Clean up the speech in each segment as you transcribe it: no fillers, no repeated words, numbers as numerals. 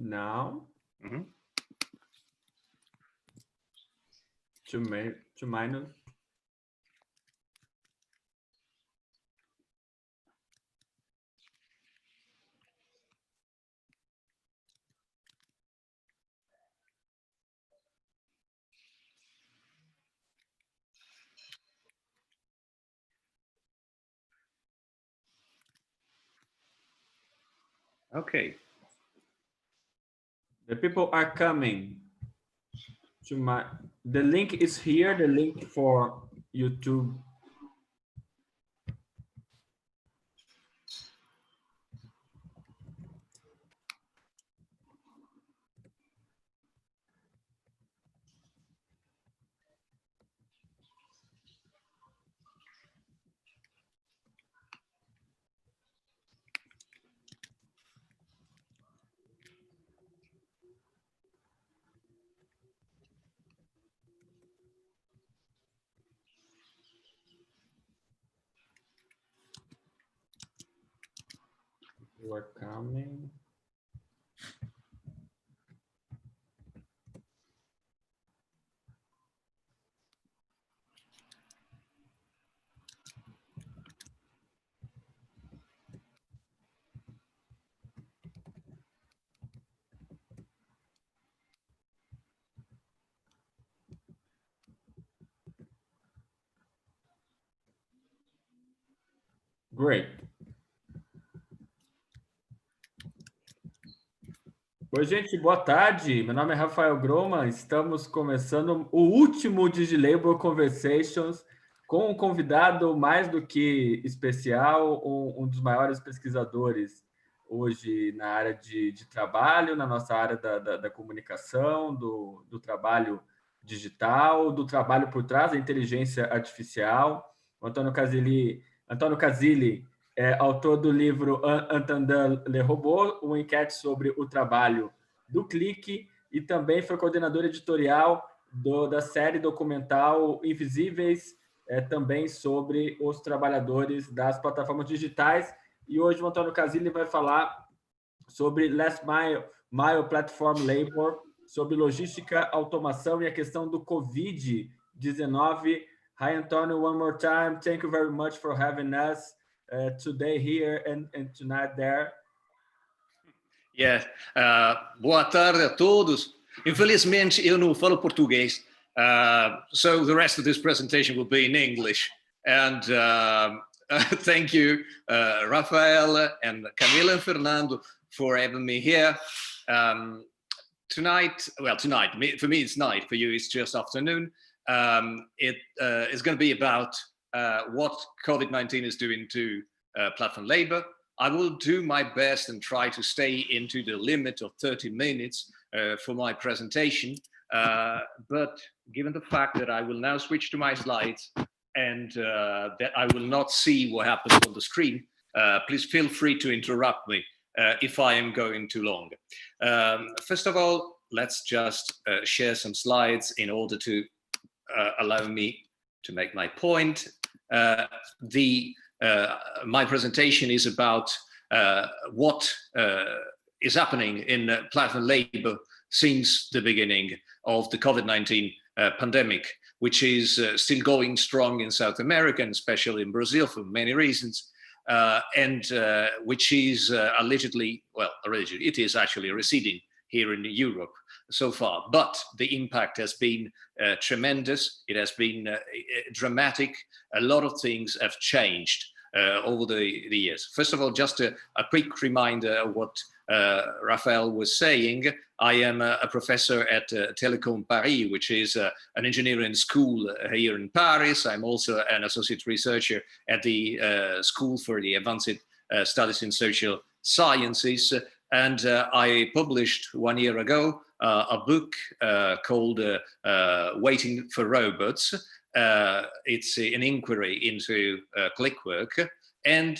now. Mm-hmm. Two minus. Okay. The people are coming to the link is here, the link for YouTube. We're coming. Great. Oi, gente, boa tarde. Meu nome é Rafael Groma. Estamos começando o último DigiLabour Conversations com um convidado mais do que especial, um dos maiores pesquisadores hoje na área de trabalho, na nossa área da comunicação, do trabalho digital, do trabalho por trás da inteligência artificial. O Antônio Casilli é autor do livro Entendant le Robot, uma enquete sobre o trabalho do clique, e também foi coordenador editorial da série documental Invisíveis, também sobre os trabalhadores das plataformas digitais. E hoje o Antônio Casilli vai falar sobre Last Mile Platform Labor, sobre logística, automação e a questão do Covid-19. Hi, Antônio, one more time. Thank you very much for having us today here and tonight there. Yeah. Boa tarde a todos. Infelizmente, eu não falo português, so the rest of this presentation will be in English. And thank you, Rafael and Camila and Fernando, for having me here. Tonight, for me it's night, for you it's just afternoon. It is going to be about what COVID-19 is doing to platform labor. I will do my best and try to stay into the limit of 30 minutes for my presentation. But given the fact that I will now switch to my slides and that I will not see what happens on the screen, please feel free to interrupt me if I am going too long. First of all, let's just share some slides in order to allow me to make my point. My presentation is about what is happening in platform labor since the beginning of the COVID-19 pandemic, which is still going strong in South America, and especially in Brazil for many reasons, and which is allegedly, it is actually receding here in Europe so far. But the impact has been tremendous. It has been dramatic. A lot of things have changed over the years. First of all, just a quick reminder of what Raphael was saying. I am a professor at Télécom Paris, which is an engineering school here in Paris. I'm also an associate researcher at the School for the Advanced Studies in Social Sciences. And I published 1 year ago a book called Waiting for Robots. It's an inquiry into click work. And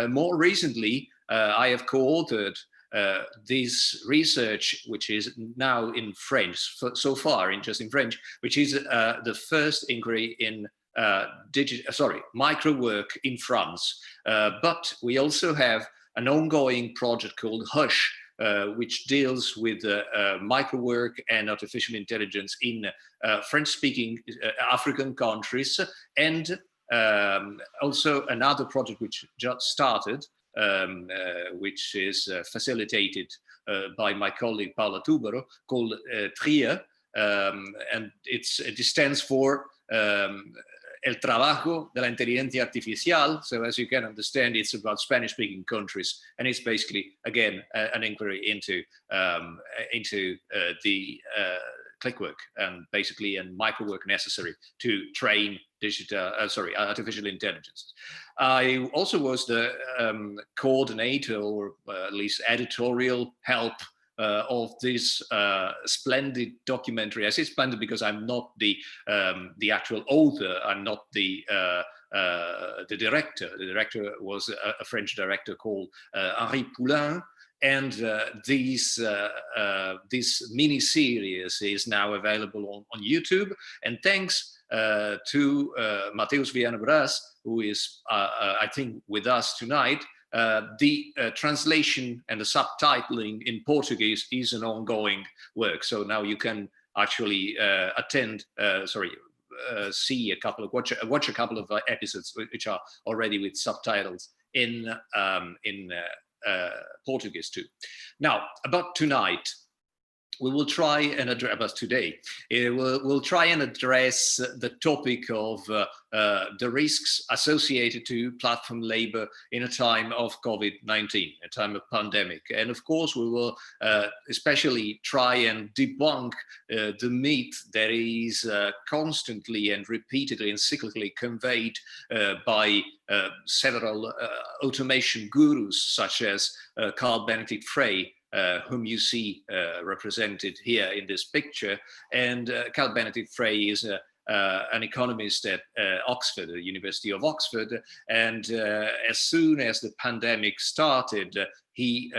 more recently, I have co-authored this research, which is now in French, so far just in French, which is the first inquiry in micro work in France. But we also have an ongoing project called HUSH, which deals with microwork and artificial intelligence in French-speaking African countries, and also another project which just started, which is facilitated by my colleague Paola Tubero, called TRIA, and it stands for El Trabajo de la Inteligencia Artificial. So as you can understand, it's about Spanish-speaking countries, and it's basically, again, an inquiry into the clickwork and basically and microwork necessary to train artificial intelligence. I also was the coordinator, or at least editorial help of this splendid documentary. I say splendid because I'm not the actual author. I'm not the director. The director was a French director called Henri Poulain. And this mini series is now available on YouTube. And thanks to Mateus Viana-Braz, who is, I think, with us tonight, the translation and the subtitling in Portuguese is an ongoing work. So now you can actually see a couple of watch a couple of episodes which are already with subtitles in Portuguese too. Now, about tonight, we will try and address we'll try and address the topic of the risks associated to platform labor in a time of COVID-19, a time of pandemic. And of course, we will especially try and debunk the myth that is constantly and repeatedly and cyclically conveyed by several automation gurus, such as Carl Benedict Frey, whom you see represented here in this picture. And Carl Benedict Frey is an economist at Oxford, the University of Oxford. And as soon as the pandemic started, he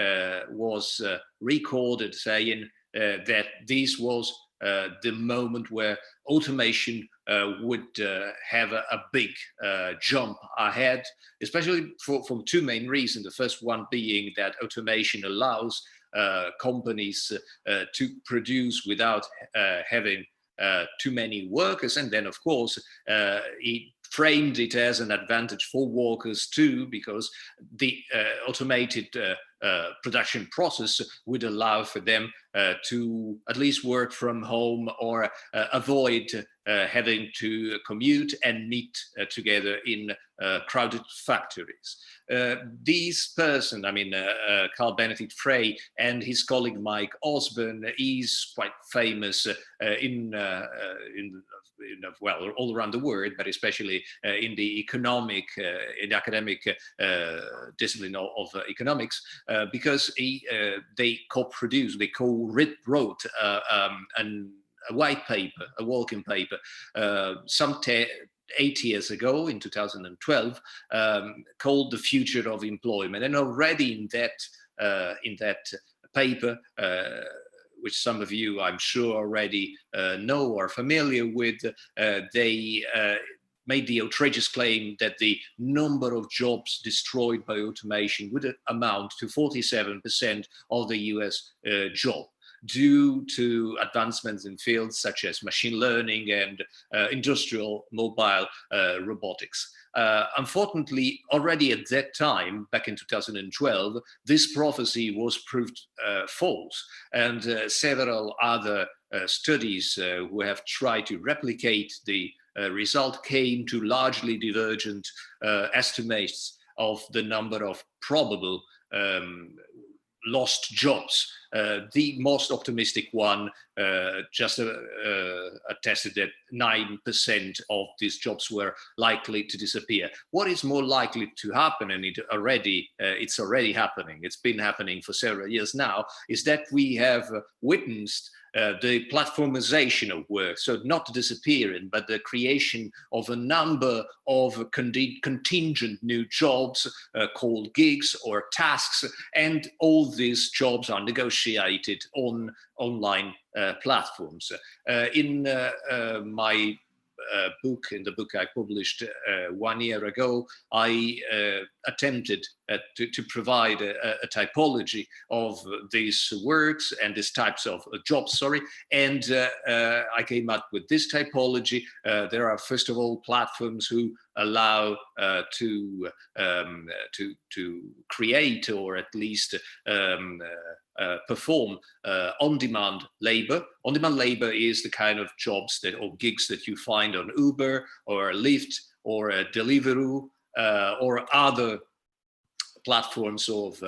was recorded saying that this was the moment where automation would have a big jump ahead, especially for two main reasons. The first one being that automation allows companies to produce without having too many workers. And then, of course, he framed it as an advantage for workers too, because the automated production process would allow for them to at least work from home or avoid having to commute and meet together in crowded factories. This person, I mean, Carl Benedict Frey, and his colleague Mike Osborne, is quite famous well, all around the world, but especially in the economic, in the academic discipline of economics, because they co-wrote a white paper, a working paper, some 8 years ago in 2012, called "The Future of Employment." And already in that paper, which some of you, I'm sure, already know or are familiar with, they made the outrageous claim that the number of jobs destroyed by automation would amount to 47% of the US job, due to advancements in fields such as machine learning and industrial mobile robotics. Unfortunately, already at that time, back in 2012, this prophecy was proved false, and several other studies who have tried to replicate the result came to largely divergent estimates of the number of probable lost jobs. The most optimistic one just attested that 9% of these jobs were likely to disappear. What is more likely to happen, and it's already happening, it's been happening for several years now, is that we have witnessed the platformization of work, so not disappearing, but the creation of a number of contingent new jobs called gigs or tasks, and all these jobs are negotiated on online platforms. In my book, in the book I published 1 year ago, I attempted to provide a typology of these works and these types of jobs, and I came up with this typology. There are, first of all, platforms who allow to create, or at least perform on-demand labor. On-demand labor is the kind of jobs or gigs that you find on Uber or Lyft or Deliveroo or other platforms of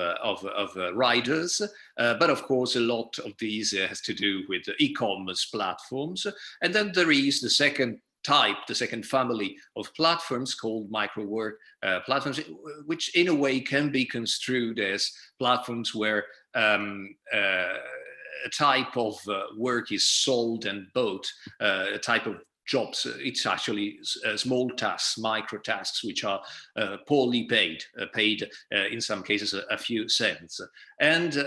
riders, but of course a lot of these has to do with e-commerce platforms. And then there is the second type, the second family of platforms called micro-work platforms, which in a way can be construed as platforms where a type of work is sold and bought, a type of jobs. It's actually small tasks, micro tasks, which are poorly paid, in some cases a few cents. And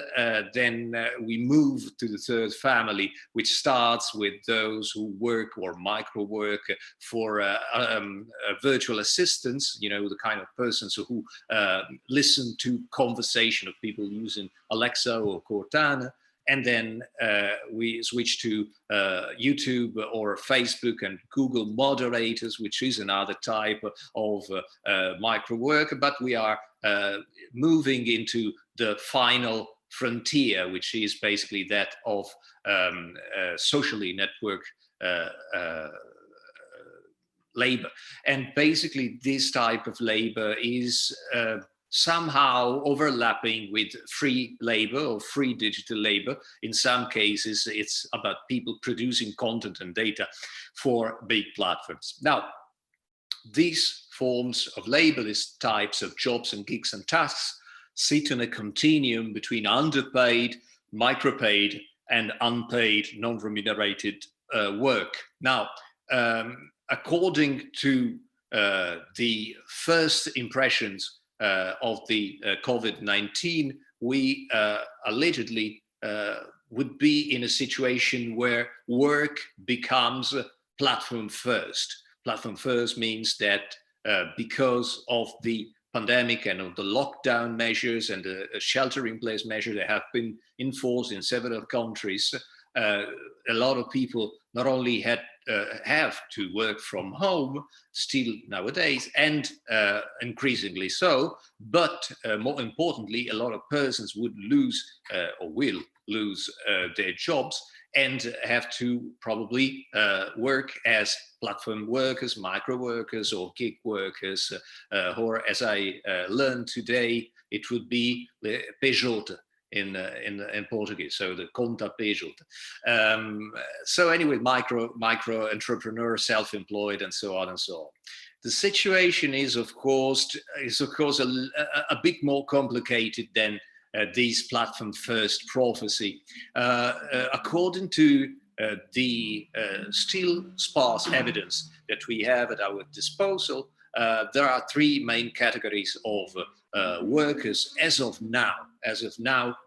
then we move to the third family, which starts with those who work or micro work for virtual assistants, the kind of persons who listen to conversation of people using Alexa or Cortana. And then we switch to YouTube or Facebook and Google moderators, which is another type of micro work. But we are moving into the final frontier, which is basically that of socially network labor. And basically this type of labor is somehow overlapping with free labor or free digital labor. In some cases, it's about people producing content and data for big platforms. Now, these forms of labor, these types of jobs and gigs and tasks, sit in a continuum between underpaid, micropaid, and unpaid, non-remunerated work. Now, according to the first impressions of the COVID-19, we allegedly would be in a situation where work becomes platform first. Platform first means that because of the pandemic and of the lockdown measures and the shelter-in-place measures that have been enforced in several countries, a lot of people not only have to work from home still nowadays, and increasingly so, but more importantly, a lot of persons would lose or will lose their jobs and have to probably work as platform workers, micro workers, or gig workers, or as I learned today, it would be PJ in Portuguese, so the conta PJ. So anyway, micro entrepreneur, self-employed, and so on and so on. The situation is of course a bit more complicated than this platform first prophecy. According to the still sparse evidence that we have at our disposal, there are three main categories of workers as of now,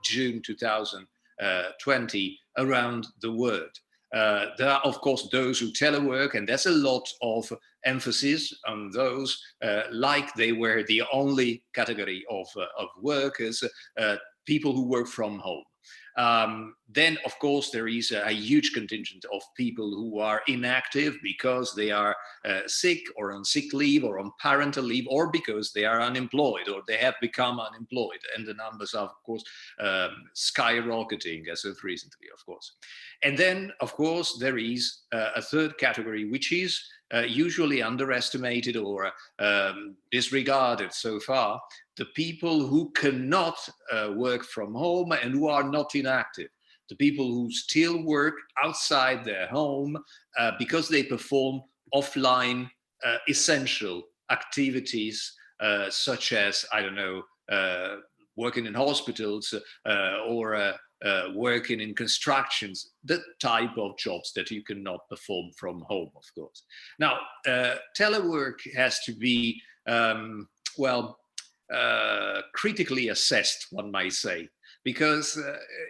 June 2020, around the world. There are, of course, those who telework, and there's a lot of emphasis on those, like they were the only category of workers, people who work from home. Then, of course, there is a huge contingent of people who are inactive because they are sick or on sick leave or on parental leave, or because they are unemployed or they have become unemployed. And the numbers are, of course, skyrocketing as of recently, of course. And then, of course, there is a third category, which is usually underestimated or disregarded so far, the people who cannot work from home and who are not inactive, the people who still work outside their home because they perform offline essential activities such as, I don't know, working in hospitals or working in constructions, the type of jobs that you cannot perform from home, of course. Now, telework has to be, critically assessed, one might say, because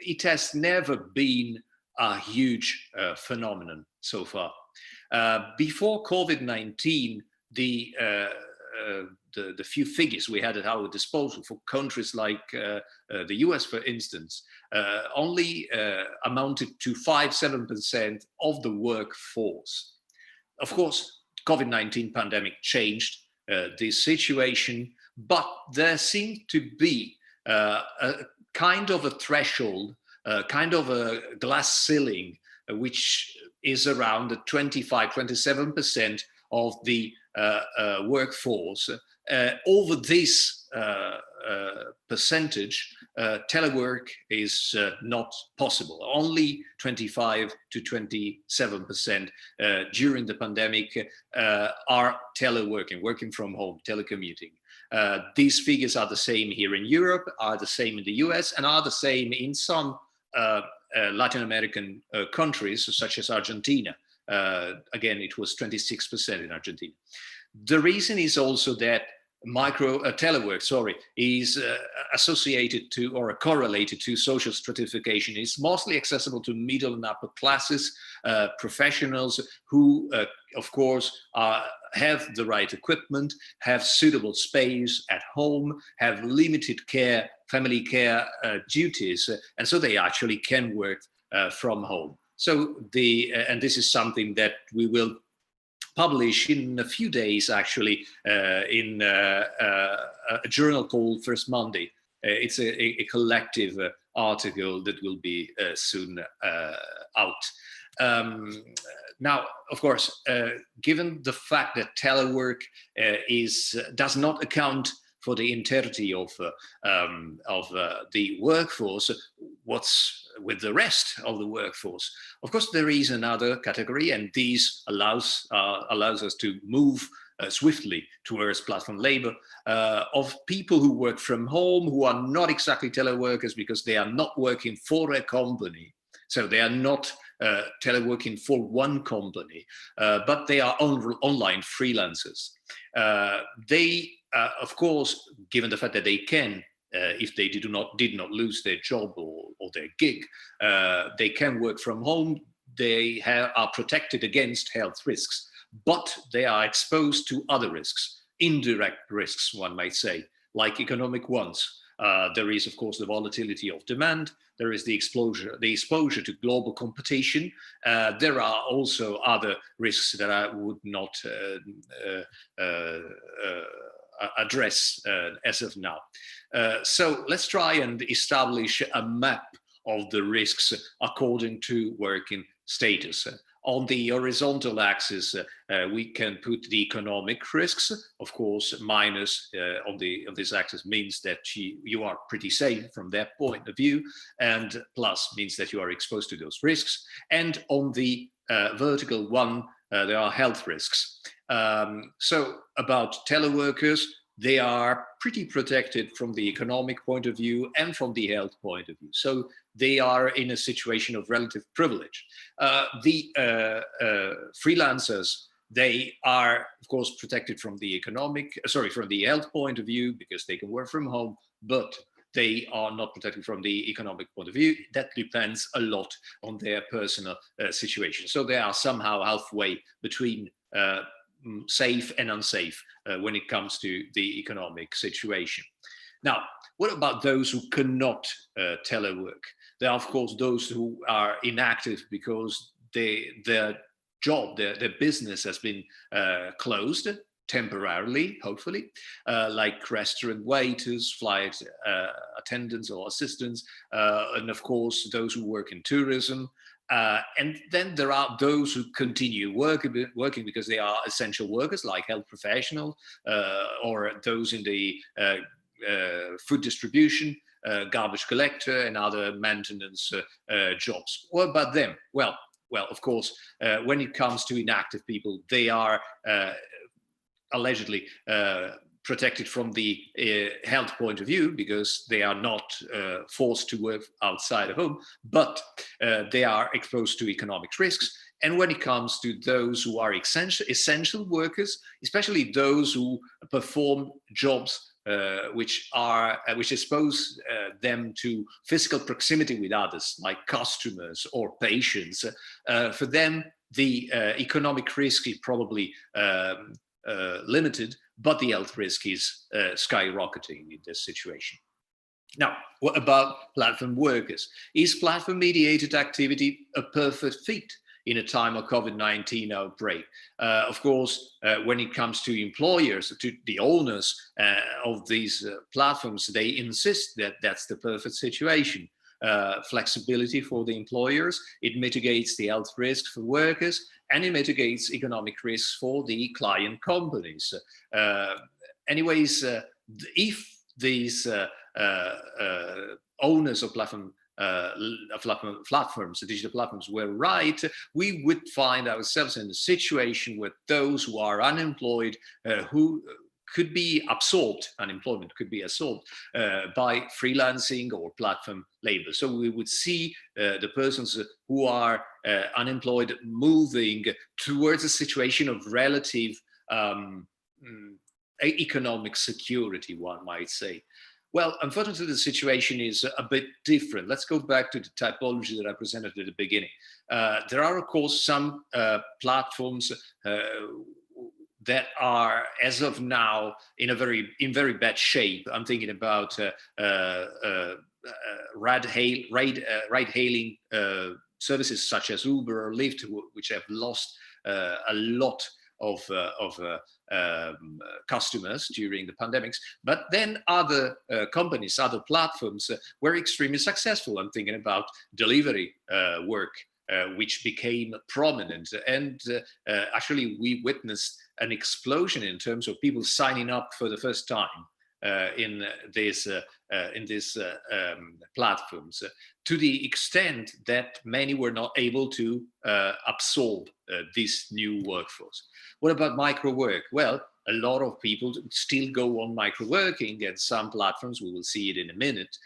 it has never been a huge phenomenon so far. Before COVID-19, the few figures we had at our disposal for countries like the US, for instance, only amounted to 5-7% of the workforce. Of course, COVID-19 pandemic changed this situation, but there seemed to be a kind of a threshold, kind of a glass ceiling, which is around 25-27% of the workforce. Over this percentage, telework is not possible. Only 25-27% during the pandemic are teleworking, working from home, telecommuting. These figures are the same here in Europe, are the same in the US, and are the same in some Latin American countries, such as Argentina. Again, it was 26% in Argentina. The reason is also that telework, is associated to or correlated to social stratification. It's mostly accessible to middle and upper classes, professionals who, of course, have the right equipment, have suitable space at home, have limited care, family care duties, and so they actually can work from home. So and this is something that we will publish in a few days, actually, in a journal called First Monday. It's a collective article that will be soon out. Now, of course, given the fact that telework does not account for the entirety of the workforce, what's with the rest of the workforce? Of course, there is another category, and this allows us to move swiftly towards platform labor, of people who work from home, who are not exactly teleworkers because they are not working for a company. So they are not teleworking for one company, but they are online freelancers. They, of course, given the fact that they can, if they did not lose their job or their gig, they can work from home. They are protected against health risks, but they are exposed to other risks, indirect risks, one might say, like economic ones. There is, of course, the volatility of demand. There is the exposure to global competition. There are also other risks that I would not address as of now. So let's try and establish a map of the risks according to working status. On the horizontal axis, we can put the economic risks. Of course, minus on this axis means that you are pretty safe from that point of view, and plus means that you are exposed to those risks. And on the vertical one, there are health risks. So about teleworkers, they are pretty protected from the economic point of view and from the health point of view. So they are in a situation of relative privilege. The freelancers, they are, of course, protected from the from the health point of view because they can work from home, but they are not protected from the economic point of view. That depends a lot on their personal situation. So they are somehow halfway between safe and unsafe when it comes to the economic situation. Now, what about those who cannot telework? There are, of course, those who are inactive because their job, their business has been closed temporarily, hopefully, like restaurant waiters, flight attendants or assistants, and of course, those who work in tourism. And then there are those who continue working because they are essential workers, like health professionals, or those in the food distribution, garbage collector, and other maintenance jobs. What about them? Well, of course, when it comes to inactive people, they are allegedly protected from the health point of view because they are not forced to work outside of home, but they are exposed to economic risks. And when it comes to those who are essential workers, especially those who perform jobs which expose them to physical proximity with others, like customers or patients, for them, the economic risk is probably limited, but the health risk is skyrocketing in this situation. Now, what about platform workers? Is platform-mediated activity a perfect fit in a time of COVID-19 outbreak? Of course, when it comes to employers, to the owners of these platforms, they insist that that's the perfect situation. Flexibility for the employers, it mitigates the health risks for workers, and it mitigates economic risks for the client companies. Anyways, if these owners of platforms, digital platforms, were right, we would find ourselves in a situation where those who are unemployed, who could be absorbed, unemployment could be absorbed by freelancing or platform labor. So we would see the persons who are unemployed moving towards a situation of relative economic security, one might say. Well, unfortunately, the situation is a bit different. Let's go back to the typology that I presented at the beginning. There are, of course, some platforms that are, as of now, in very bad shape. I'm thinking about ride-hailing services such as Uber or Lyft, which have lost a lot of customers during the pandemics. But then other companies, other platforms were extremely successful. I'm thinking about delivery work, which became prominent. And actually, we witnessed an explosion in terms of people signing up for the first time in these platforms, to the extent that many were not able to absorb this new workforce. What about micro work? Well, a lot of people still go on micro working, and some platforms, we will see it in a minute,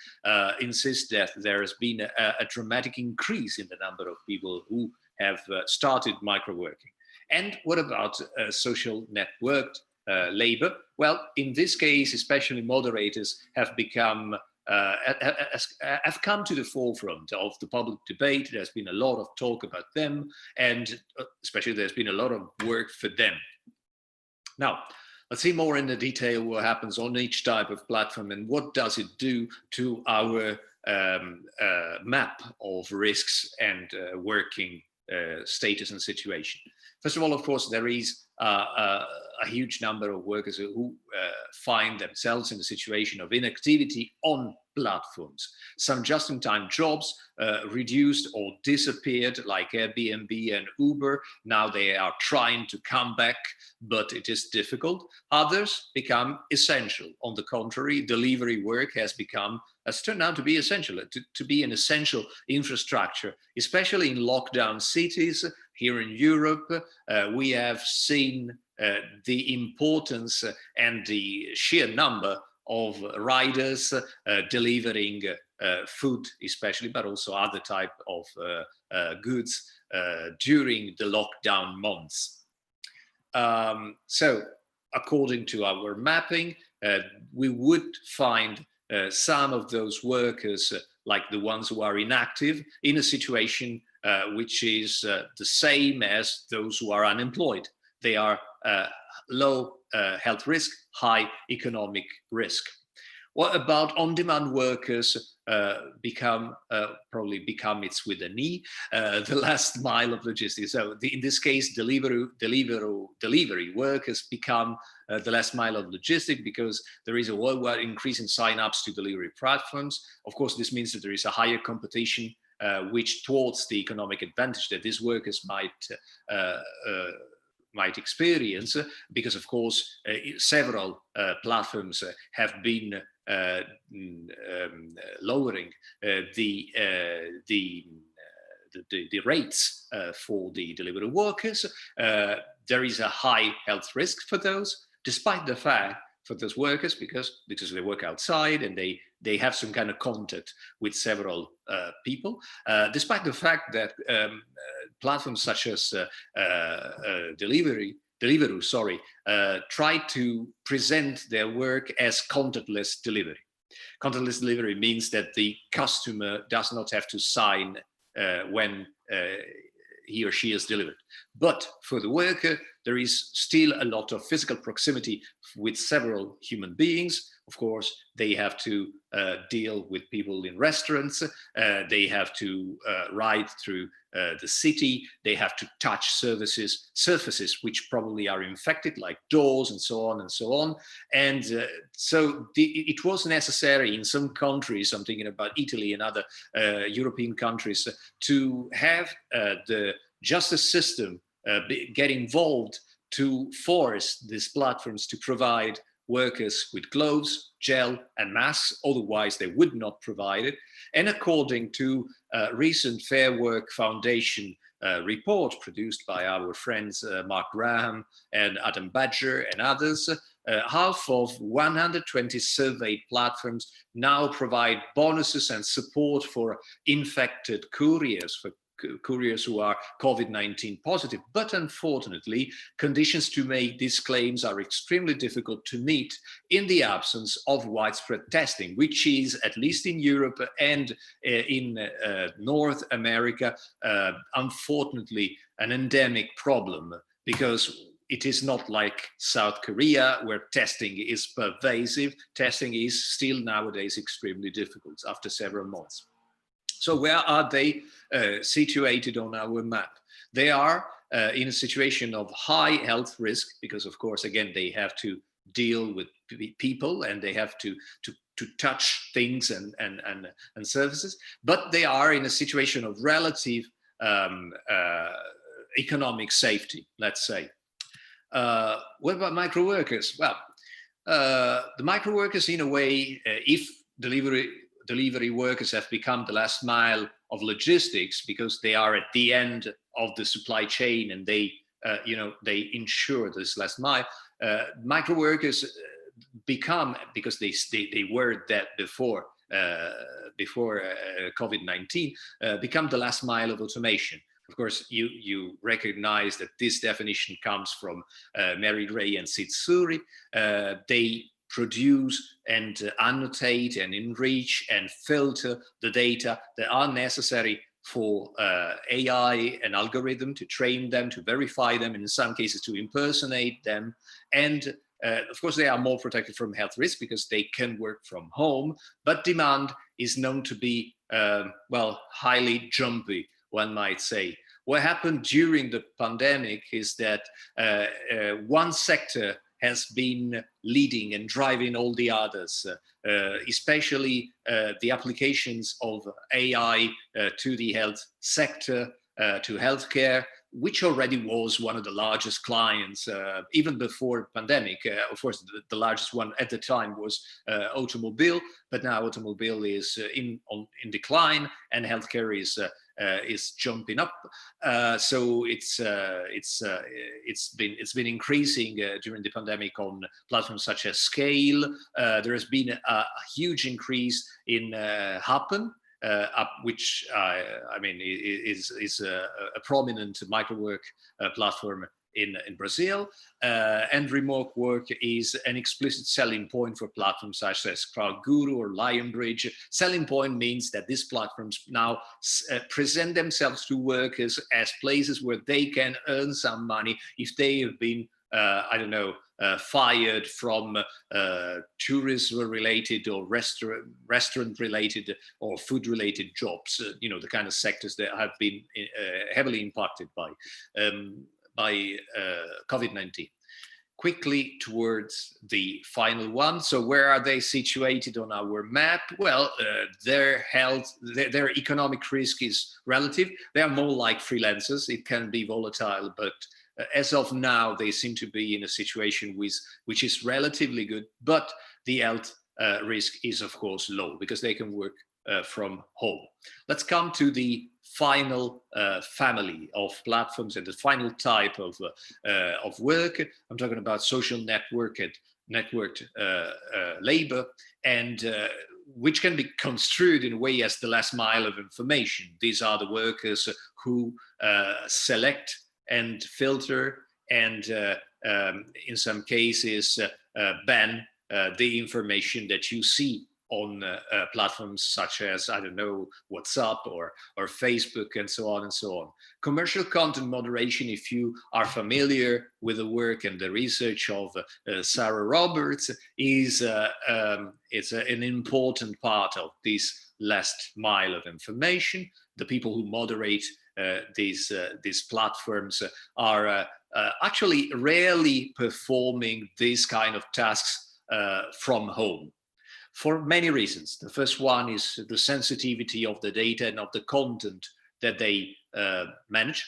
insist that there has been a dramatic increase in the number of people who have started micro working. And what about social networked labor? Well, in this case, especially moderators have become have come to the forefront of the public debate. There's been a lot of talk about them, and especially there's been a lot of work for them. Now, let's see more in the detail what happens on each type of platform and what does it do to our map of risks and working status and situation. First of all, of course, there is a huge number of workers who find themselves in a situation of inactivity on platforms. Some just-in-time jobs reduced or disappeared, like Airbnb and Uber. Now they are trying to come back, but it is difficult. Others become essential. On the contrary, delivery work has turned out to be essential, to be an essential infrastructure, especially in lockdown cities. Here in Europe, we have seen the importance and the sheer number of riders delivering food, especially, but also other type of goods during the lockdown months. So, according to our mapping, we would find some of those workers, like the ones who are inactive, in a situation which is the same as those who are unemployed. They are low health risk, high economic risk. What about on-demand workers probably become, it's with an E, the last mile of logistics. So in this case, delivery workers become the last mile of logistics, because there is a worldwide increase in sign-ups to delivery platforms. Of course, this means that there is a higher competition, which towards the economic advantage that these workers might experience, because of course several platforms have been lowering the rates for the delivery workers. There is a high health risk for those, despite the fact for those workers, because they work outside and they have some kind of contact with several people, despite the fact that platforms such as Deliveroo try to present their work as contactless delivery. Contactless delivery means that the customer does not have to sign when he or she has delivered. But for the worker, there is still a lot of physical proximity with several human beings. Of course, they have to deal with people in restaurants. They have to ride through the city. They have to touch surfaces which probably are infected, like doors and so on and so on. And so it was necessary in some countries, I'm thinking about Italy and other European countries, to have the justice system get involved to force these platforms to provide workers with gloves, gel, and masks, otherwise they would not provide it. And according to a recent Fair Work Foundation report produced by our friends Mark Graham and Adam Badger and others, half of 120 surveyed platforms now provide bonuses and support for infected couriers, for couriers who are COVID-19 positive. But unfortunately, conditions to make these claims are extremely difficult to meet in the absence of widespread testing, which is, at least in Europe and in North America, unfortunately, an endemic problem, because it is not like South Korea, where testing is pervasive. Testing is still nowadays extremely difficult after several months. So where are they situated on our map? They are in a situation of high health risk, because of course, again, they have to deal with people and they have to touch things and services, but they are in a situation of relative economic safety, let's say. What about micro workers? Well, the micro workers, in a way, if delivery workers have become the last mile of logistics, because they are at the end of the supply chain and they ensure this last mile. Micro workers become, because they were that before COVID-19, become the last mile of automation. Of course, you recognize that this definition comes from Mary Ray and Sid Suri. They produce and annotate and enrich and filter the data that are necessary for AI and algorithm to train them, to verify them, and in some cases to impersonate them. And of course, they are more protected from health risk because they can work from home, but demand is known to be, highly jumpy, one might say. What happened during the pandemic is that one sector has been leading and driving all the others, especially the applications of AI to the health sector, to healthcare, which already was one of the largest clients even before pandemic. Of course, the largest one at the time was automobile, but now automobile is in decline, and healthcare is jumping up. So it's been increasing during the pandemic on platforms such as Scale. There has been a huge increase in Happen, which is a prominent microwork platform in Brazil, and remote work is an explicit selling point for platforms such as CrowdGuru or Lionbridge. Selling point means that these platforms now present themselves to workers as places where they can earn some money if they have been fired from tourism-related or restaurant-related or food-related jobs. The kind of sectors that have been heavily impacted by COVID-19. Quickly towards the final one. So where are they situated on our map? Well, their economic risk is relative. They are more like freelancers. It can be volatile, but as of now, they seem to be in a situation which is relatively good, but the health risk is, of course, low because they can work from home. Let's come to the final family of platforms and the final type of work. I'm talking about social networked labor, and which can be construed in a way as the last mile of information. These are the workers who select and filter and in some cases ban the information that you see on platforms such as, I don't know, WhatsApp or Facebook and so on and so on. Commercial content moderation, if you are familiar with the work and the research of Sarah Roberts, is an important part of this last mile of information. The people who moderate these platforms are actually rarely performing these kind of tasks from home, for many reasons. The first one is the sensitivity of the data and of the content that they manage.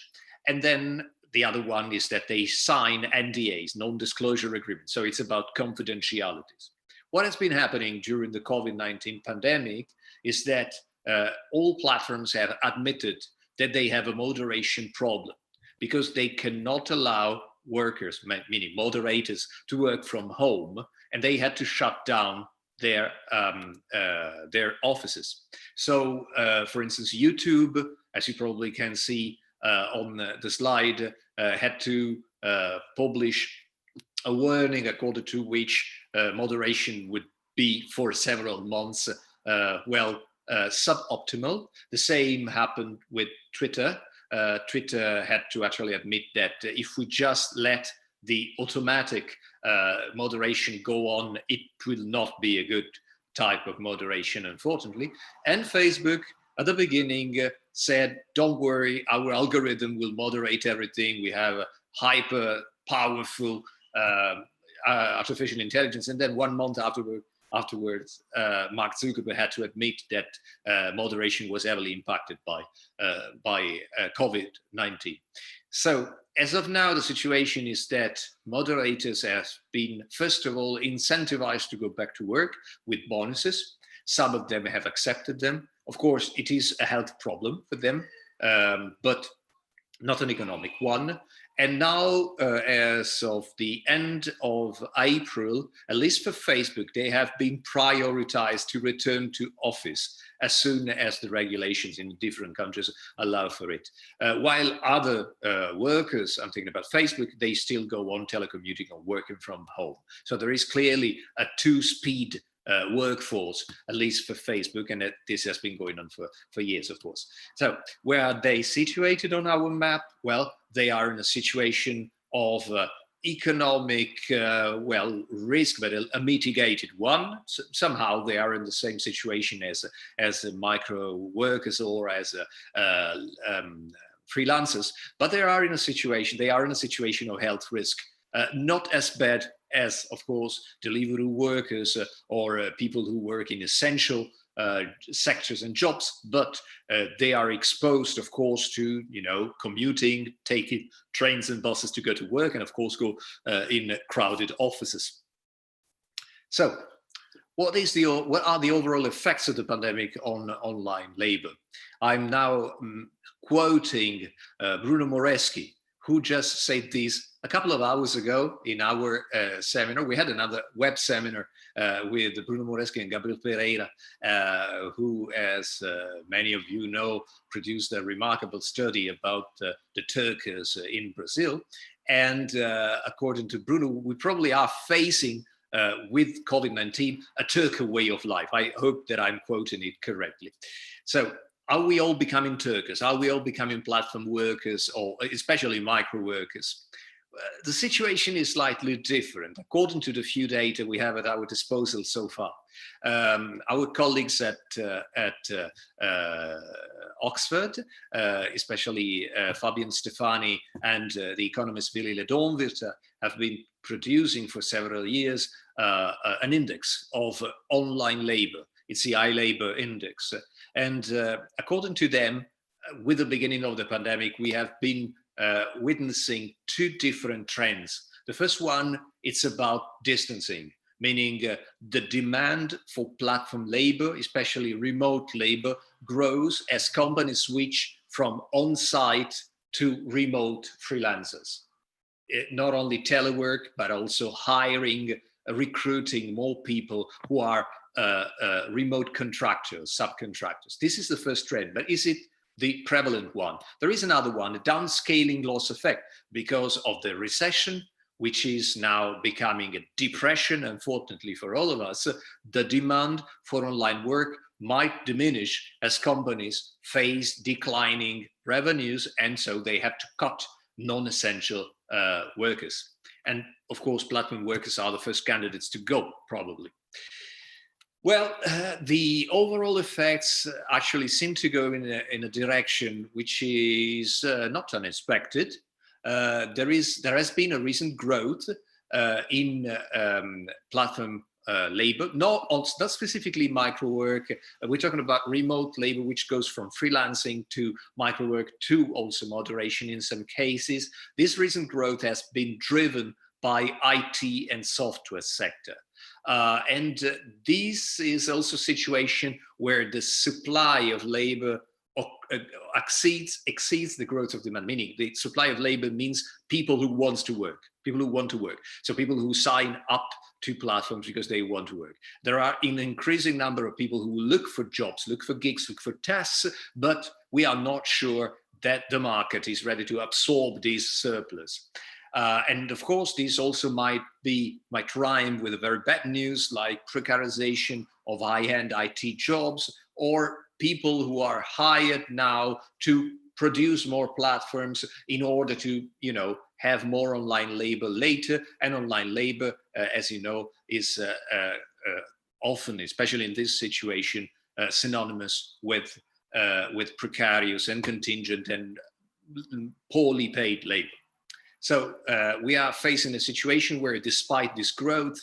And then the other one is that they sign NDAs, non-disclosure agreements. So it's about confidentialities. What has been happening during the COVID-19 pandemic is that all platforms have admitted that they have a moderation problem because they cannot allow workers, meaning moderators, to work from home, and they had to shut down their offices. So, for instance, YouTube, as you probably can see on the slide, had to publish a warning according to which moderation would be for several months suboptimal. The same happened with Twitter. Twitter had to actually admit that if we just let the automatic moderation go on, it will not be a good type of moderation, unfortunately. And Facebook, at the beginning, said, don't worry, our algorithm will moderate everything. We have a hyper powerful artificial intelligence. And then 1 month afterwards, Mark Zuckerberg had to admit that moderation was heavily impacted by COVID-19. So as of now, the situation is that moderators have been, first of all, incentivized to go back to work with bonuses. Some of them have accepted them. Of course, it is a health problem for them, but not an economic one. And now, as of the end of April, at least for Facebook, they have been prioritized to return to office as soon as the regulations in different countries allow for it. While other workers, I'm thinking about Facebook, they still go on telecommuting or working from home. So there is clearly a two-speed workforce, at least for Facebook, and this has been going on for years, of course. So where are they situated on our map? Well, they are in a situation of economic, risk, but a mitigated one. So somehow they are in the same situation as micro workers or as freelancers, but they are in a situation of health risk. Not as bad as, of course, delivery workers or people who work in essential sectors and jobs, but they are exposed, of course, to commuting, taking trains and buses to go to work, and of course go in crowded offices. So, what are the overall effects of the pandemic on online labor? I'm now quoting Bruno Moreschi, who just said this a couple of hours ago in our seminar. We had another web seminar with Bruno Moreschi and Gabriel Pereira, who, as many of you know, produced a remarkable study about the Turks in Brazil. And according to Bruno, we probably are facing, with COVID-19, a Turk way of life. I hope that I'm quoting it correctly. So, are we all becoming Turks? Are we all becoming platform workers, or especially micro workers? The situation is slightly different. According to the few data we have at our disposal so far, our colleagues at Oxford, especially Fabian Stefani and the economist Willy Ledonwirt, have been producing for several years an index of online labor. It's the iLabor index. And according to them, with the beginning of the pandemic, we have been witnessing two different trends. The first one, it's about distancing, meaning the demand for platform labor, especially remote labor, grows as companies switch from on-site to remote freelancers. Not only telework, but also hiring, recruiting more people who are remote contractors, subcontractors. This is the first trend, but is it the prevalent one? There is another one, a downscaling loss effect, because of the recession. which is now becoming a depression, unfortunately for all of us, the demand for online work might diminish as companies face declining revenues, and so they have to cut non-essential workers. And of course, platform workers are the first candidates to go, probably. Well, the overall effects actually seem to go in a direction which is not unexpected. There has been a recent growth in platform labor, not specifically micro work. We're talking about remote labor, which goes from freelancing to micro work to also moderation in some cases. This recent growth has been driven by IT and software sector. And this is also a situation where the supply of labor exceeds the growth of demand, meaning the supply of labor means people who want to work. So people who sign up to platforms because they want to work. There are an increasing number of people who look for jobs, look for gigs, look for tasks, but we are not sure that the market is ready to absorb this surplus. And of course, this also might rhyme with a very bad news like precarization of high-end IT jobs, or people who are hired now to produce more platforms in order to, have more online labor later. And online labor, as you know, is often, especially in this situation, synonymous with precarious and contingent and poorly paid labor. So we are facing a situation where, despite this growth,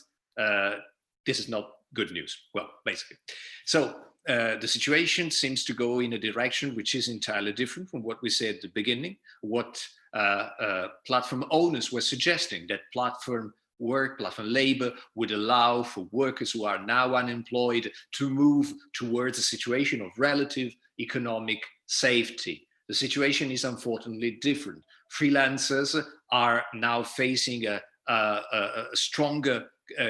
this is not good news. Well, basically. So the situation seems to go in a direction which is entirely different from what we said at the beginning, what platform owners were suggesting, that platform labor would allow for workers who are now unemployed to move towards a situation of relative economic safety. The situation is unfortunately different. Freelancers are now facing a stronger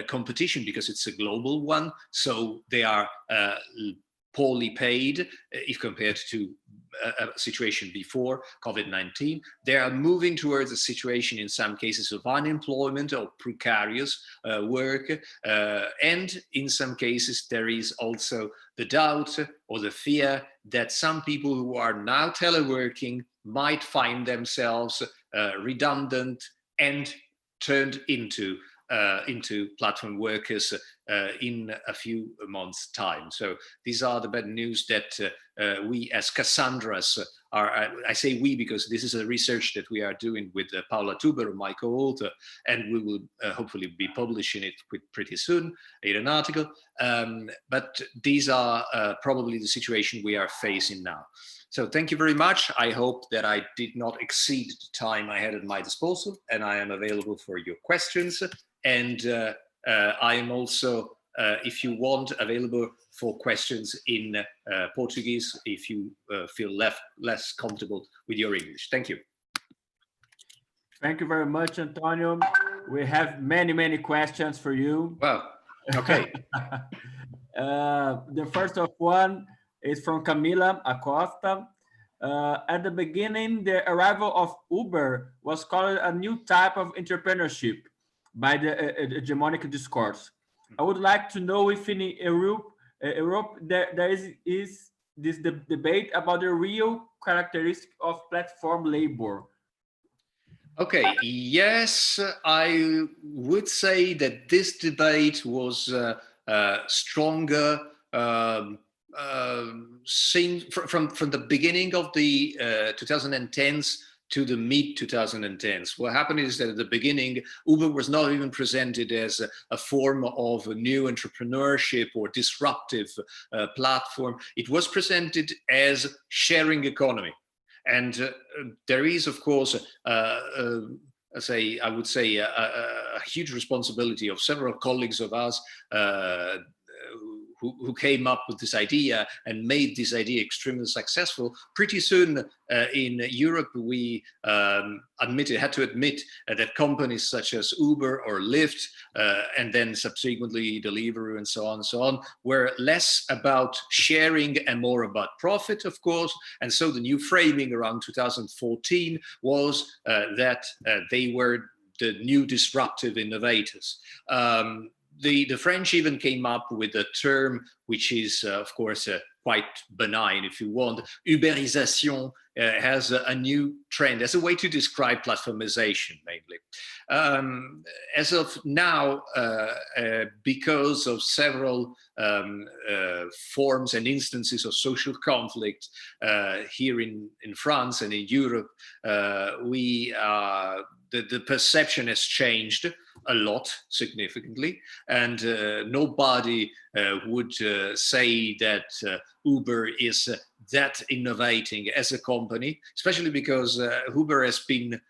competition because it's a global one. So they are poorly paid if compared to a situation before COVID-19. They are moving towards a situation in some cases of unemployment or precarious work. And in some cases, there is also the doubt or the fear that some people who are now teleworking might find themselves redundant and turned into platform workers in a few months' time. So these are the bad news that we as Cassandras are, I say we because this is a research that we are doing with Paula Tuber, my co-author, and we will hopefully be publishing it pretty soon in an article. But these are probably the situation we are facing now. So thank you very much. I hope that I did not exceed the time I had at my disposal, and I am available for your questions. And I am also, if you want, available for questions in Portuguese if you feel less comfortable with your English. Thank you. Thank you very much, Antonio. We have many questions for you. Well, okay. The first of one is from Camila Acosta. At the beginning, the arrival of Uber was called a new type of entrepreneurship by the hegemonic discourse. I would like to know if in Europe there is this debate about the real characteristic of platform labor. Okay, yes, I would say that this debate was stronger seen from the beginning of the 2010s to the mid-2010s. What happened is that at the beginning, Uber was not even presented as a form of a new entrepreneurship or disruptive platform. It was presented as sharing economy. And there is, of course, I would say a huge responsibility of several colleagues of us who came up with this idea and made this idea extremely successful. Pretty soon in Europe, we had to admit that companies such as Uber or Lyft, and then subsequently Deliveroo and so on, were less about sharing and more about profit, of course. And so the new framing around 2014 was that they were the new disruptive innovators. The French even came up with a term which is, of course, quite benign, if you want. Uberisation has a new trend as a way to describe platformization, mainly. As of now, because of several forms and instances of social conflict here in France and in Europe, the perception has changed a lot, significantly, and nobody would say that Uber is that innovating as a company, especially because Uber has been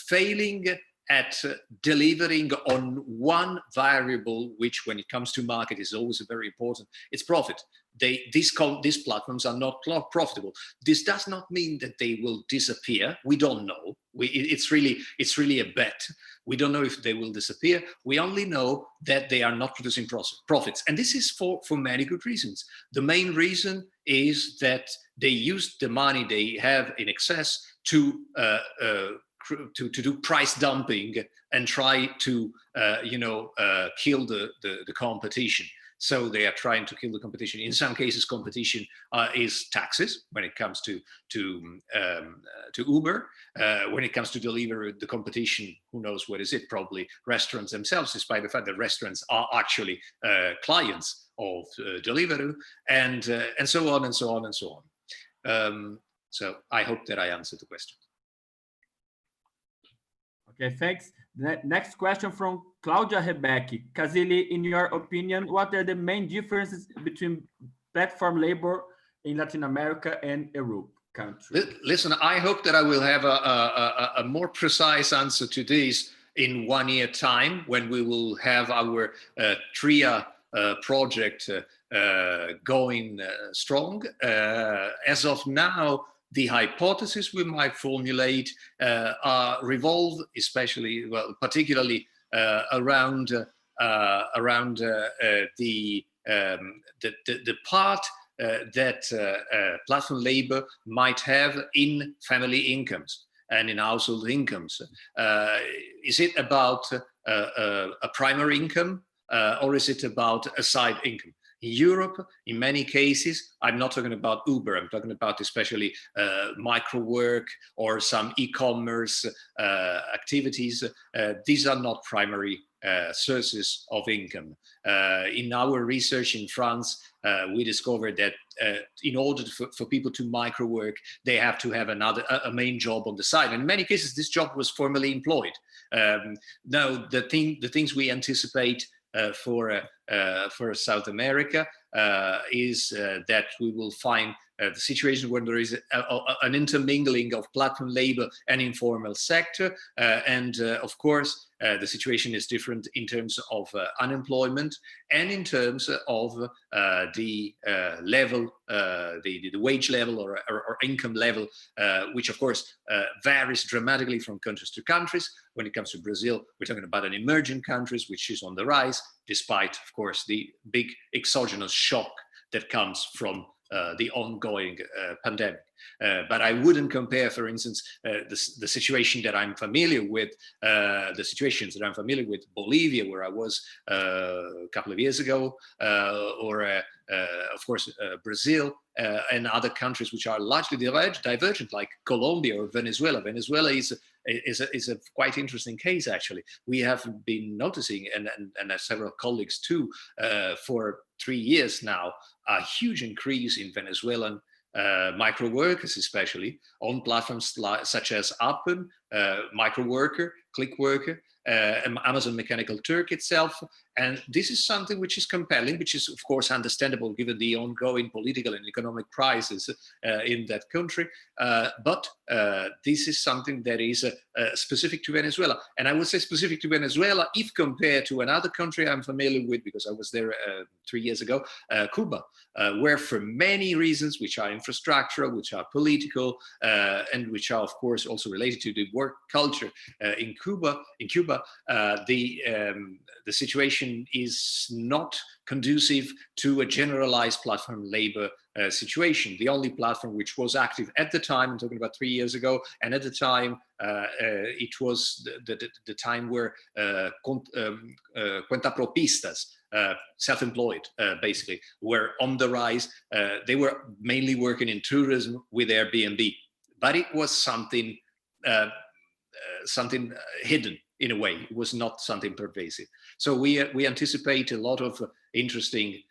failing at delivering on one variable, which when it comes to market is always very important, it's profit. These platforms are not profitable. This does not mean that they will disappear. We don't know. It's really a bet. We don't know if they will disappear. We only know that they are not producing profits. And this is for many good reasons. The main reason is that they use the money they have in excess to do price dumping and try to kill the competition. So they are trying to kill the competition. In some cases, competition is taxes when it comes to Uber. When it comes to delivery, the competition, who knows what is it? Probably restaurants themselves, despite the fact that restaurants are actually clients of Deliveroo, and so on and so on and so on. So I hope that I answered the question. Okay, thanks. Next question from Claudia Rebecchi. Casilli, in your opinion, what are the main differences between platform labor in Latin America and Europe countries? Listen, I hope that I will have a more precise answer to this in 1 year time, when we will have our TRIA project going strong. As of now, the hypotheses we might formulate revolve, particularly around the part that platform labor might have in family incomes and in household incomes. Is it about a primary income, or is it about a side income? In Europe, in many cases, I'm not talking about Uber, I'm talking about especially micro work or some e-commerce activities. These are not primary sources of income. In our research in France, we discovered that in order for people to micro work, they have to have a main job on the side. In many cases, this job was formally employed. Now, the things we anticipate for South America is that we will find the situation where there is an intermingling of platform labor and informal sector, and of course the situation is different in terms of unemployment and in terms of the level, the wage level or income level, which of course varies dramatically from countries to countries. When it comes to Brazil, we're talking about an emerging countries which is on the rise, despite of course the big exogenous shock that comes from the ongoing pandemic. But I wouldn't compare, for instance, the situation that I'm familiar with, the situations that I'm familiar with, Bolivia, where I was a couple of years ago, or of course Brazil, and other countries which are largely divergent, like Colombia or Venezuela. Venezuela is a quite interesting case, actually. We have been noticing, and several colleagues too, for 3 years now, a huge increase in Venezuelan micro workers, especially on platforms such as Appen, Micro Worker, Click Worker, Amazon Mechanical Turk itself. And this is something which is compelling, which is of course understandable given the ongoing political and economic crisis in that country. But this is something that is specific to Venezuela. And I would say specific to Venezuela if compared to another country I'm familiar with, because I was there 3 years ago, Cuba, where for many reasons, which are infrastructural, which are political, and which are of course also related to the work culture in Cuba, the situation is not conducive to a generalized platform labor situation. The only platform which was active at the time, I'm talking about 3 years ago, and at the time it was the time where cuentapropistas, self-employed, basically, were on the rise. They were mainly working in tourism with Airbnb, but it was something hidden in a way. It was not something pervasive. So we anticipate a lot of interesting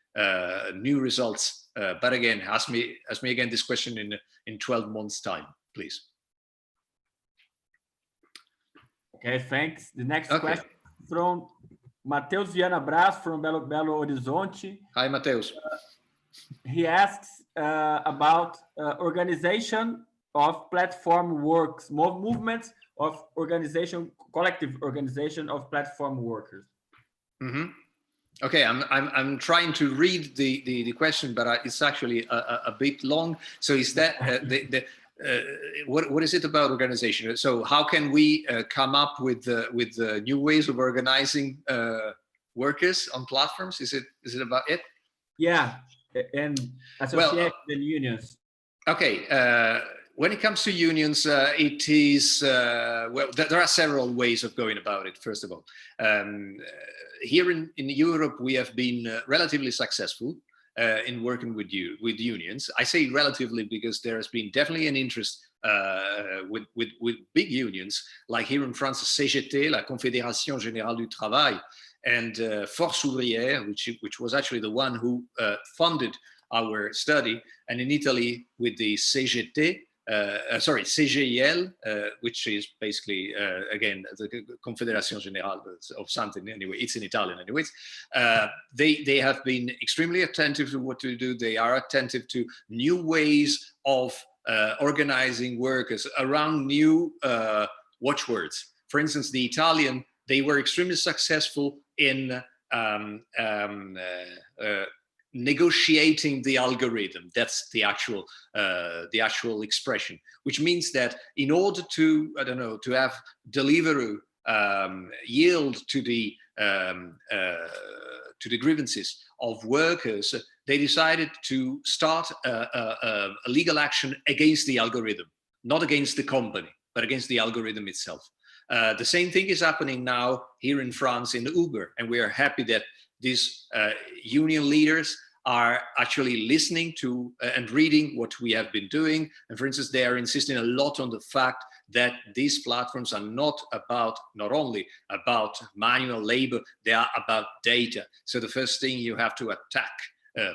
new results. But again, ask me again this question in 12 months' time, please. Okay, thanks. The next question from Matheus Viana Braz from Belo Horizonte. Hi, Matheus. He asks about organization of platform works, movements of organization, collective organization of platform workers. Mm-hmm. Okay, I'm trying to read the question, but it's actually a bit long. So is that what is it about organization? So how can we come up with new ways of organizing workers on platforms? Is it about it? Yeah, and associations and unions. Okay. When it comes to unions, it is, well, there are several ways of going about it, first of all. Here in Europe, we have been relatively successful in working with unions. I say relatively because there has been definitely an interest with big unions, like here in France, CGT, la Confédération Générale du Travail, and Force Ouvrière, which was actually the one who funded our study, and in Italy with the CGT, CGIL, which is basically, again, the Confédération Générale of something, anyway, it's in Italian anyways. They have been extremely attentive to what to do. They are attentive to new ways of organizing workers around new watchwords. For instance, the Italian, they were extremely successful in negotiating the algorithm. That's the actual expression, which means that in order to, I don't know, to have Deliveroo yield to the grievances of workers, they decided to start a legal action against the algorithm, not against the company, but against the algorithm itself. The same thing is happening now here in France in Uber, and we are happy that these union leaders are actually listening to and reading what we have been doing. And for instance, they are insisting a lot on the fact that these platforms are not only about manual labor, they are about data. So the first thing you have to attack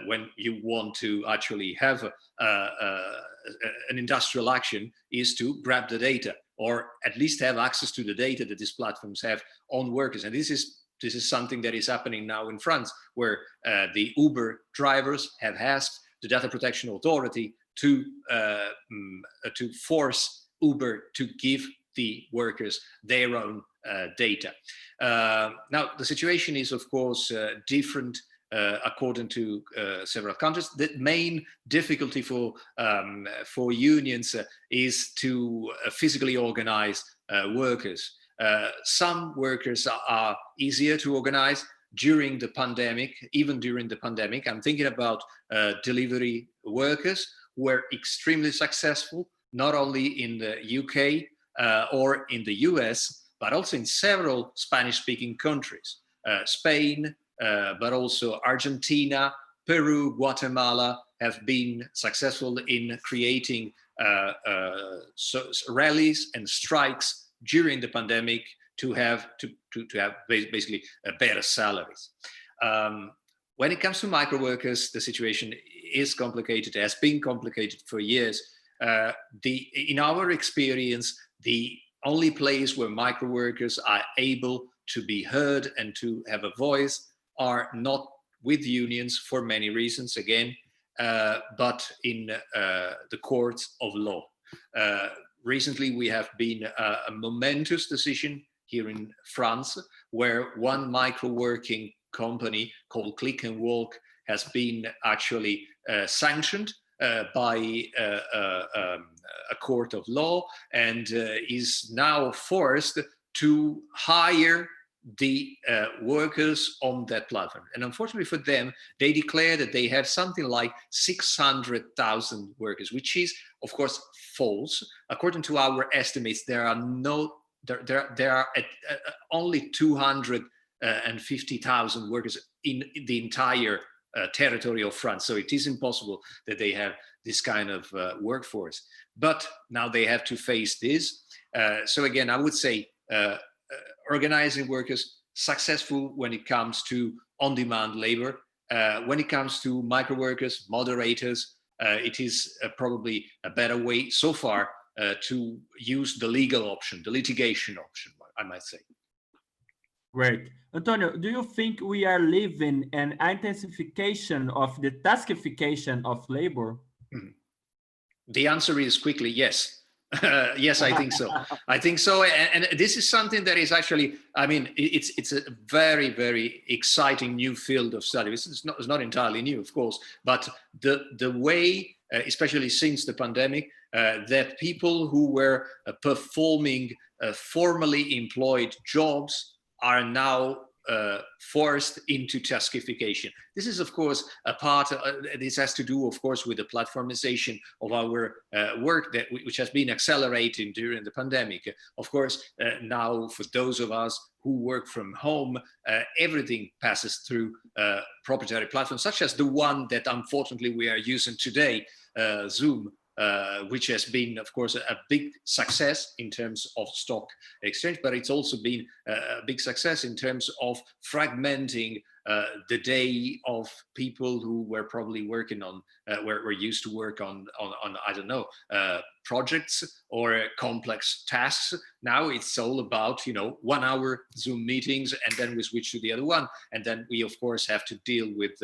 when you want to actually have an industrial action is to grab the data, or at least have access to the data that these platforms have on workers. And this is something that is happening now in France, where the Uber drivers have asked the Data Protection Authority to force Uber to give the workers their own data. Now, the situation is, of course, different according to several countries. The main difficulty for unions is to physically organize workers. Some workers are easier to organize during the pandemic, even during the pandemic. I'm thinking about delivery workers who were extremely successful, not only in the UK or in the US, but also in several Spanish-speaking countries, Spain, but also Argentina, Peru, Guatemala have been successful in creating rallies and strikes during the pandemic to have basically better salaries. When it comes to micro workers, the situation is complicated, has been complicated for years. In our experience, the only place where micro workers are able to be heard and to have a voice are not with unions for many reasons, again, but in the courts of law. Recently, we have been a momentous decision here in France, where one micro-working company called Click and Walk has been actually sanctioned by a court of law, and is now forced to hire the workers on that platform. And unfortunately for them, they declare that they have something like 600,000 workers, which is, of course, false. According to our estimates, there are only 250,000 workers in the entire territory of France. So it is impossible that they have this kind of workforce. But now they have to face this. So again, I would say organizing workers, successful when it comes to on-demand labor. When it comes to micro workers, moderators, it is probably a better way so far to use the legal option, the litigation option, I might say. Great. Antonio, do you think we are living an intensification of the taskification of labor? The answer is quickly yes. Yes, I think so. I think so. And this is something that is actually, I mean, it's a very, very exciting new field of study. It's not entirely new, of course, but the way, especially since the pandemic, that people who were performing formally employed jobs are now forced into taskification. This is, of course, a part, this has to do, of course, with the platformization of our work which has been accelerating during the pandemic. Of course, now for those of us who work from home, everything passes through proprietary platforms, such as the one that unfortunately we are using today, Zoom, which has been, of course, a big success in terms of stock exchange, but it's also been a big success in terms of fragmenting the day of people who were probably working on, were used to work on I don't know, projects or complex tasks. Now it's all about, 1 hour Zoom meetings, and then we switch to the other one. And then we, of course, have to deal with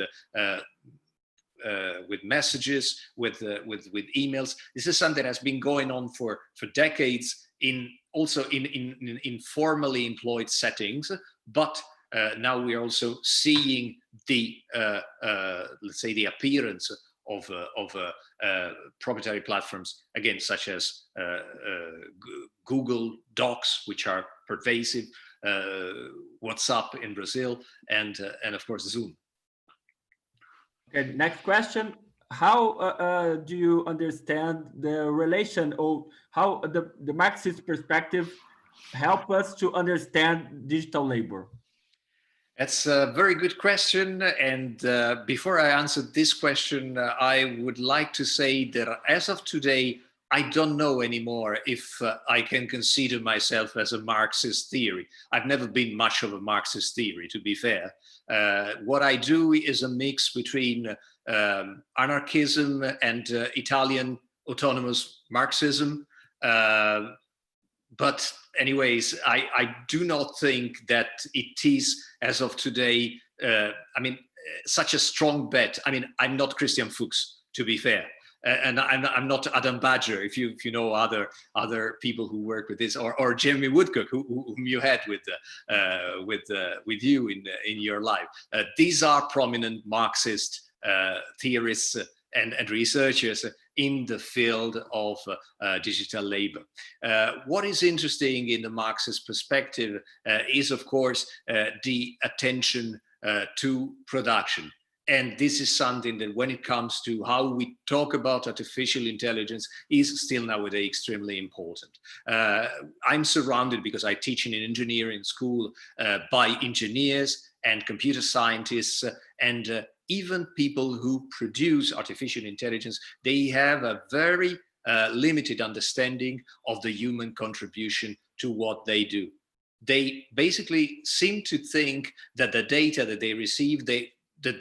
messages, with emails. This is something that has been going on for decades also in formally employed settings, but now we are also seeing the let's say the appearance of proprietary platforms, again, such as Google Docs, which are pervasive, WhatsApp in Brazil, and of course Zoom. Okay, next question. How do you understand the relation, or how the Marxist perspective help us to understand digital labor? That's a very good question. And before I answer this question, I would like to say that as of today, I don't know anymore if I can consider myself as a Marxist theory. I've never been much of a Marxist theory, to be fair. What I do is a mix between anarchism and Italian autonomous Marxism. But anyways, I do not think that it is, as of today, such a strong bet. I mean, I'm not Christian Fuchs, to be fair. And I'm not Adam Badger, if you know other people who work with this, or Jeremy Woodcock, whom you had with you in your life. These are prominent Marxist theorists and researchers in the field of digital labor. What is interesting in the Marxist perspective is, of course, the attention to production. And this is something that, when it comes to how we talk about artificial intelligence, is still nowadays extremely important. I'm surrounded, because I teach in an engineering school, by engineers and computer scientists, and even people who produce artificial intelligence. They have a very limited understanding of the human contribution to what they do. They basically seem to think that the data that they receive, that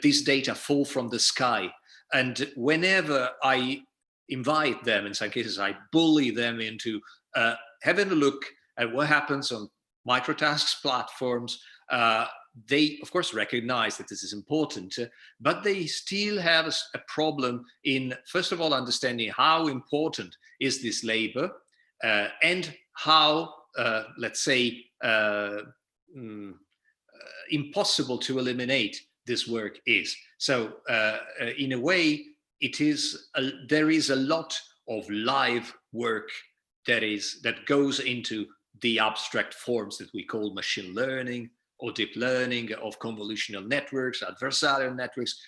this data fall from the sky. And whenever I invite them, in some cases I bully them into having a look at what happens on microtasks platforms, they of course recognize that this is important, but they still have a problem in, first of all, understanding how important is this labor, and how, let's say, impossible to eliminate this work is. So in a way, there is a lot of live work that goes into the abstract forms that we call machine learning, or deep learning, of convolutional networks, adversarial networks,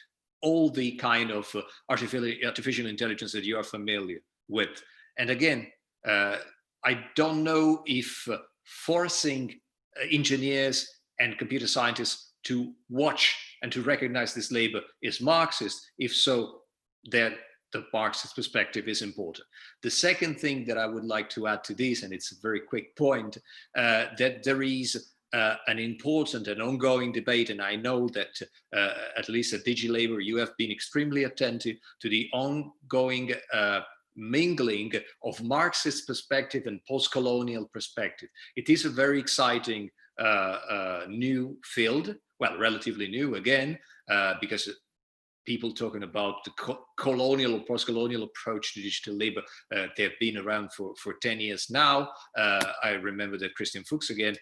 all the kind of artificial intelligence that you are familiar with. And again, I don't know if forcing engineers and computer scientists to watch and to recognize this labor is Marxist. If so, then the Marxist perspective is important. The second thing that I would like to add to this, and it's a very quick point, that there is an important and ongoing debate, and I know that at least at DigiLabour, you have been extremely attentive to the ongoing mingling of Marxist perspective and post-colonial perspective. It is a very exciting new field, well, relatively new again, because people talking about the colonial or post-colonial approach to digital labor, they've been around for 10 years now. I remember that Christian Fuchs again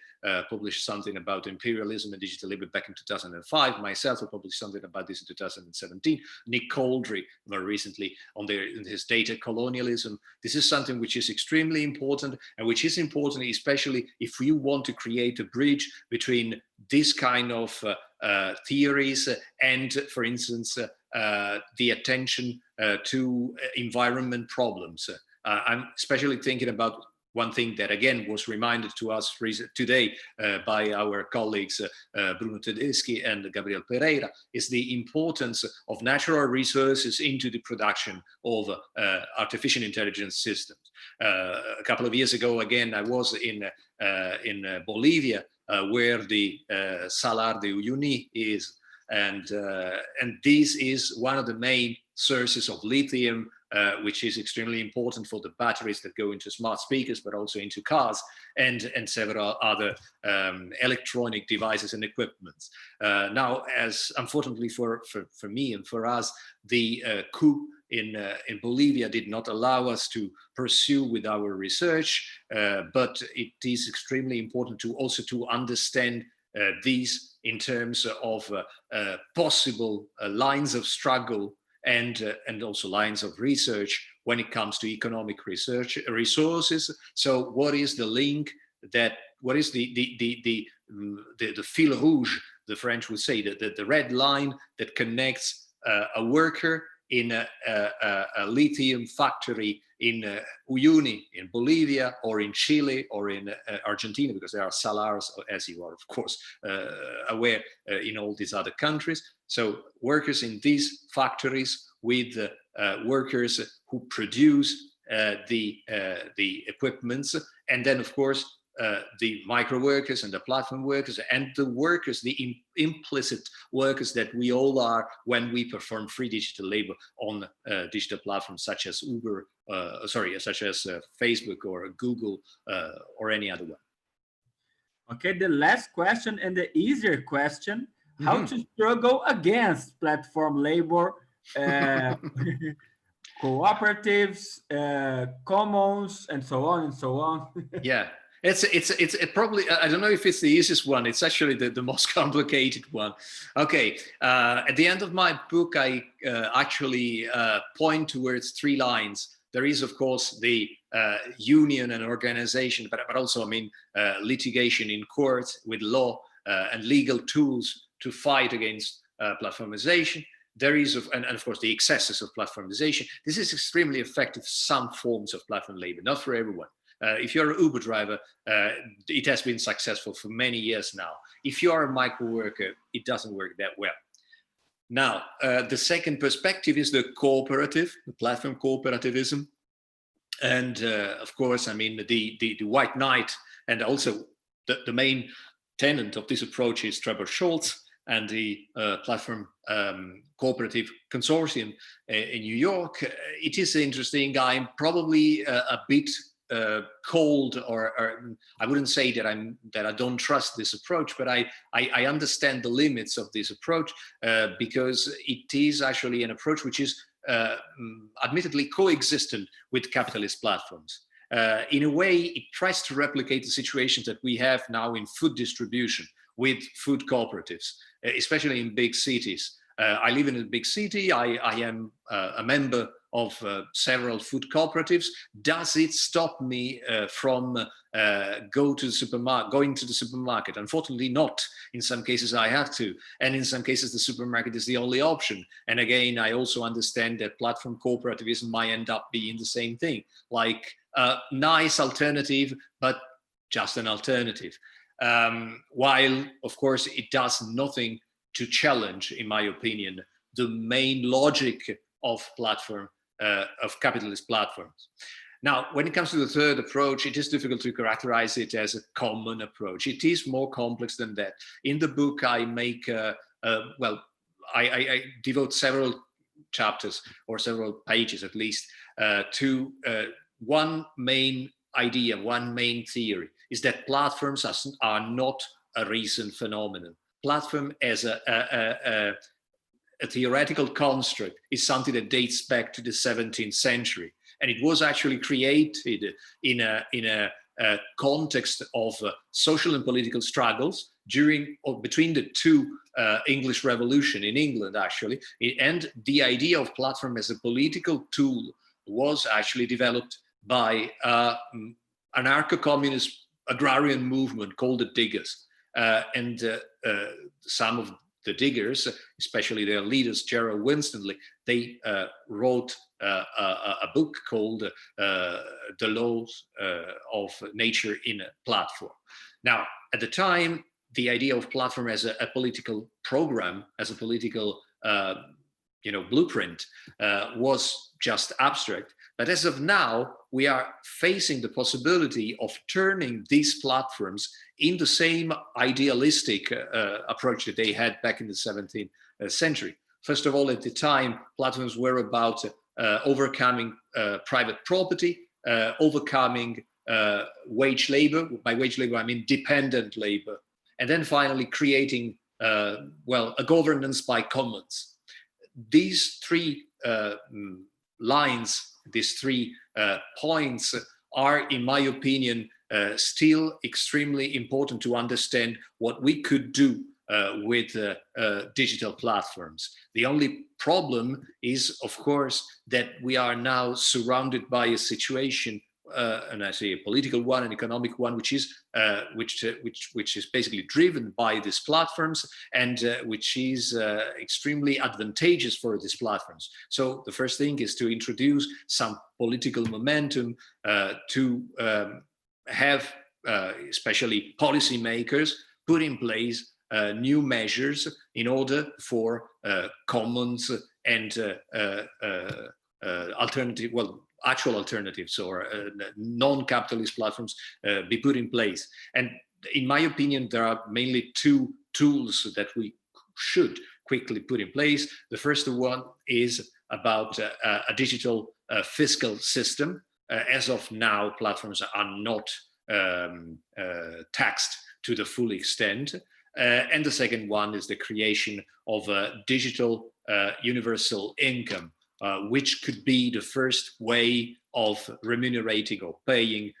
published something about imperialism and digital labor back in 2005. Myself, I published something about this in 2017. Nick Coldry, more recently, in his data colonialism. This is something which is extremely important, and which is important especially if you want to create a bridge between this kind of theories and, for instance, the attention to environment problems. I'm especially thinking about one thing that again was reminded to us today by our colleagues Bruno Tedeschi and Gabriel Pereira, is the importance of natural resources into the production of artificial intelligence systems. A couple of years ago, again, I was in Bolivia, where the Salar de Uyuni is, and this is one of the main sources of lithium, which is extremely important for the batteries that go into smart speakers, but also into cars and several other electronic devices and equipments. Now, as unfortunately for me and for us, the coup in Bolivia did not allow us to pursue with our research, but it is extremely important to also to understand these in terms of possible lines of struggle and also lines of research when it comes to economic research resources. So what is the link what is the fil rouge, the French would say, the red line that connects a worker in a lithium factory in Uyuni in Bolivia, or in Chile, or in Argentina, because there are salars, as you are of course aware, in all these other countries. So workers in these factories with workers who produce the equipments, and then of course the micro workers and the platform workers and the workers, the implicit workers that we all are when we perform free digital labor on digital platforms such as such as Facebook or Google or any other one. Okay, the last question and the easier question: how to struggle against platform labor, cooperatives, commons, and so on and so on. Yeah. It's probably, I don't know if it's the easiest one. It's actually the most complicated one. Okay, at the end of my book, I actually point towards 3 lines. There is, of course, the union and organization, but also, I mean, litigation in courts with law and legal tools to fight against platformization. There is, and of course, the excesses of platformization. This is extremely effective, some forms of platform labor, not for everyone. If you're an Uber driver, it has been successful for many years now. If you are a micro worker, it doesn't work that well. Now, the second perspective is the cooperative, the platform cooperativism. And of course, I mean, the white knight, and also the main tenant of this approach is Trevor Schultz and the platform cooperative consortium in New York. It is interesting. I'm probably a bit cold, or I wouldn't say that I don't trust this approach, but I understand the limits of this approach because it is actually an approach which is admittedly coexistent with capitalist platforms. In a way, it tries to replicate the situations that we have now in food distribution with food cooperatives, especially in big cities. I live in a big city. I am a member several food cooperatives. Does it stop me from going to the supermarket? Unfortunately not. In some cases I have to, and in some cases the supermarket is the only option. And again, I also understand that platform cooperativism might end up being the same thing, like a nice alternative, but just an alternative. While of course it does nothing to challenge, in my opinion, the main logic of capitalist platforms. Now, when it comes to the third approach, it is difficult to characterize it as a common approach. It is more complex than that. In the book, I make, I devote several chapters or several pages at least to one main idea, one main theory, is that platforms are not a recent phenomenon. Platform as a theoretical construct is something that dates back to the 17th century. And it was actually created in a context of social and political struggles between the two English Revolution in England, actually. And the idea of platform as a political tool was actually developed by an anarcho-communist agrarian movement called the Diggers. And some of the Diggers, especially their leaders, Gerald Winstanley, they wrote a book called The Laws of Nature in a Platform. Now, at the time, the idea of platform as a political program, as a political blueprint, was just abstract. But as of now, we are facing the possibility of turning these platforms in the same idealistic approach that they had back in the 17th century. First of all, at the time, platforms were about overcoming private property, overcoming wage labor. By wage labor, I mean dependent labor. And then finally creating, a governance by commons. These three lines, these 3 points are, in my opinion, still extremely important to understand what we could do with digital platforms. The only problem is, of course, that we are now surrounded by a situation, and I say a political one, an economic one, which is basically driven by these platforms, and which is extremely advantageous for these platforms. So the first thing is to introduce some political momentum to have, especially policymakers, put in place new measures in order for commons and actual alternatives or non-capitalist platforms be put in place. And in my opinion, there are mainly 2 tools that we should quickly put in place. The first one is about a digital fiscal system. As of now, platforms are not taxed to the full extent. And the second one is the creation of a digital universal income, which could be the first way of remunerating or paying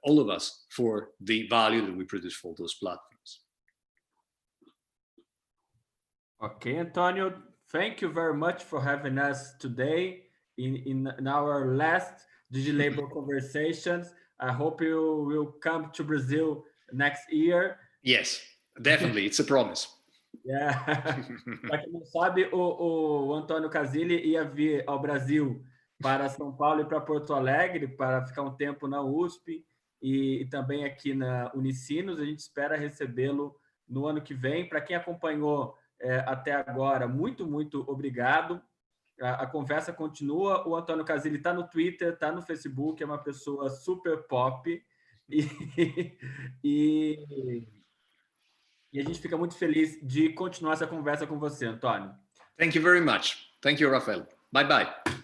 all of us for the value that we produce for those platforms. Okay, Antonio, thank you very much for having us today in our last DigiLabour Conversations. I hope you will come to Brazil next year. Yes, definitely. It's a promise. Yeah. Para quem não sabe, o Antônio Casilli ia vir ao Brasil para São Paulo e para Porto Alegre para ficar um tempo na USP e também aqui na Unisinos. A gente espera recebê-lo no ano que vem. Para quem acompanhou até agora, muito, muito obrigado. A conversa continua. O Antônio Casilli está no Twitter, está no Facebook, é uma pessoa super pop e a gente fica muito feliz de continuar essa conversa com você, Antônio. Thank you very much. Thank you, Rafael. Bye-bye.